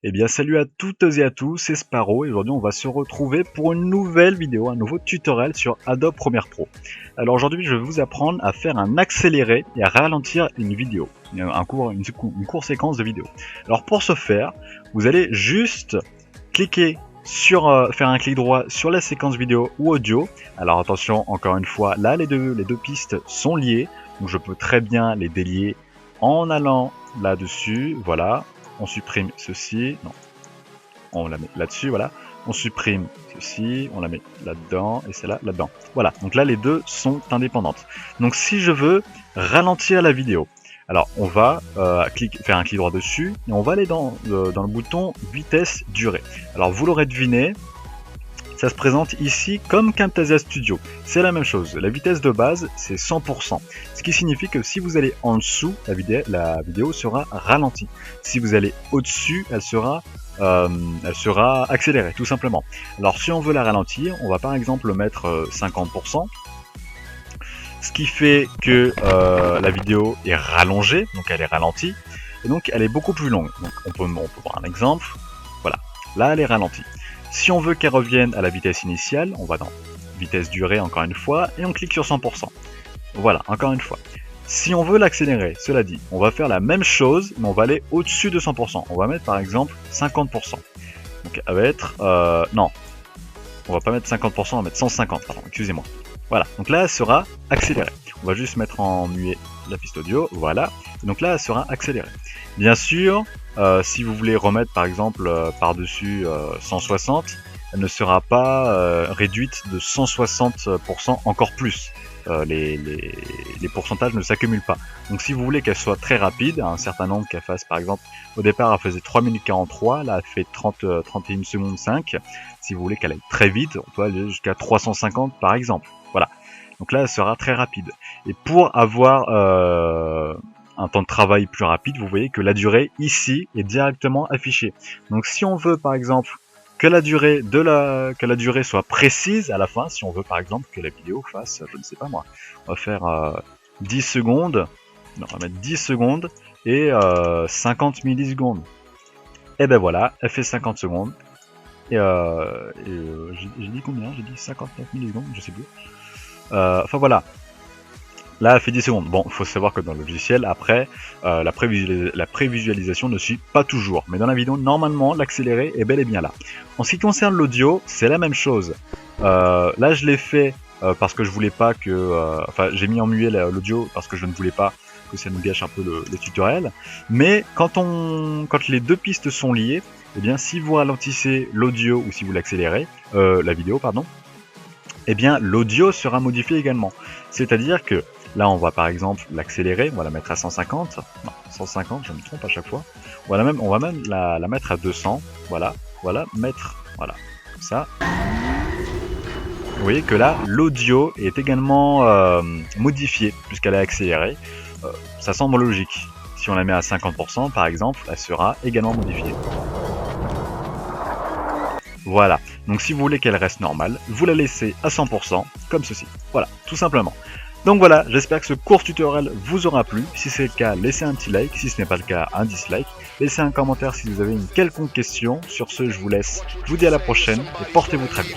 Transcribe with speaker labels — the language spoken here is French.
Speaker 1: Eh bien salut à toutes et à tous, c'est Sparrow et aujourd'hui on va se retrouver pour une nouvelle vidéo, un nouveau tutoriel sur Adobe Premiere Pro. Alors aujourd'hui je vais vous apprendre à faire un accéléré et à ralentir une vidéo, une courte séquence de vidéo. Alors pour ce faire, vous allez juste cliquer sur faire un clic droit sur la séquence vidéo ou audio. Alors attention, encore une fois, là les deux pistes sont liées, donc je peux très bien les délier en allant là-dessus, voilà. On supprime ceci, non, on la met là-dessus, voilà. On supprime ceci, on la met là-dedans, et celle-là, là-dedans. Voilà, donc là les deux sont indépendantes. Donc si je veux ralentir la vidéo, alors on va faire un clic droit dessus, et on va aller dans le bouton vitesse durée. Alors vous l'aurez deviné, ça se présente ici comme Camtasia Studio. C'est la même chose, la vitesse de base c'est 100%. Ce qui signifie que si vous allez en dessous, la vidéo sera ralentie. Si vous allez au-dessus, elle sera accélérée, tout simplement. Alors si on veut la ralentir, on va par exemple mettre 50%. Ce qui fait que la vidéo est rallongée, donc elle est ralentie, et donc elle est beaucoup plus longue. Donc on peut voir un exemple, voilà, là elle est ralentie. Si on veut qu'elle revienne à la vitesse initiale, on va dans vitesse durée encore une fois, et on clique sur 100%. Voilà, encore une fois. Si on veut l'accélérer, cela dit, on va faire la même chose, mais on va aller au-dessus de 100%. On va mettre par exemple 50%. Donc elle va être... non, on va pas mettre 50%, on va mettre 150, pardon, excusez-moi. Voilà, donc là elle sera accélérée. On va juste mettre en muet la piste audio, voilà. Et donc là elle sera accélérée. Bien sûr, si vous voulez remettre par exemple par-dessus 160, elle ne sera pas réduite de 160% encore plus. Les pourcentages ne s'accumulent pas. Donc si vous voulez qu'elle soit très rapide, un certain nombre qu'elle fasse par exemple, au départ elle faisait 3 minutes 43, là elle fait 31 secondes 5. Si vous voulez qu'elle aille très vite, on peut aller jusqu'à 350 par exemple. Voilà. Donc là elle sera très rapide. Et pour avoir un temps de travail plus rapide, vous voyez que la durée ici est directement affichée. Donc si on veut par exemple que la durée soit précise à la fin, si on veut par exemple que la vidéo fasse, je ne sais pas moi, on va faire 10 secondes, non, on va mettre 10 secondes et 50 millisecondes. Et ben voilà, elle fait 50 secondes. Et j'ai dit combien? J'ai dit 59 millisecondes, je sais plus. Enfin voilà. Là, elle fait 10 secondes. Bon, il faut savoir que dans le logiciel, après, la prévisualisation ne suit pas toujours. Mais dans la vidéo, normalement, l'accéléré est bel et bien là. En ce qui concerne l'audio, c'est la même chose. Là, je l'ai fait parce que je voulais pas que... Enfin, j'ai mis en muet l'audio parce que je ne voulais pas que ça nous gâche un peu le tutoriel. Mais quand les deux pistes sont liées, eh bien, si vous ralentissez l'audio ou si vous l'accélérez, la vidéo, pardon, eh bien, l'audio sera modifié également. C'est-à-dire que là, on va par exemple l'accélérer, on va la mettre à 150. Non, 150, je me trompe à chaque fois. On va même la mettre à 200. Voilà, mettre, voilà, comme ça. Vous voyez que là, l'audio est également modifié puisqu'elle est accélérée. Ça semble logique. Si on la met à 50%, par exemple, elle sera également modifiée. Voilà, donc si vous voulez qu'elle reste normale, vous la laissez à 100%, comme ceci. Voilà, tout simplement. Donc voilà, j'espère que ce court tutoriel vous aura plu. Si c'est le cas, laissez un petit like. Si ce n'est pas le cas, un dislike. Laissez un commentaire si vous avez une quelconque question. Sur ce, je vous laisse. Je vous dis à la prochaine et portez-vous très bien.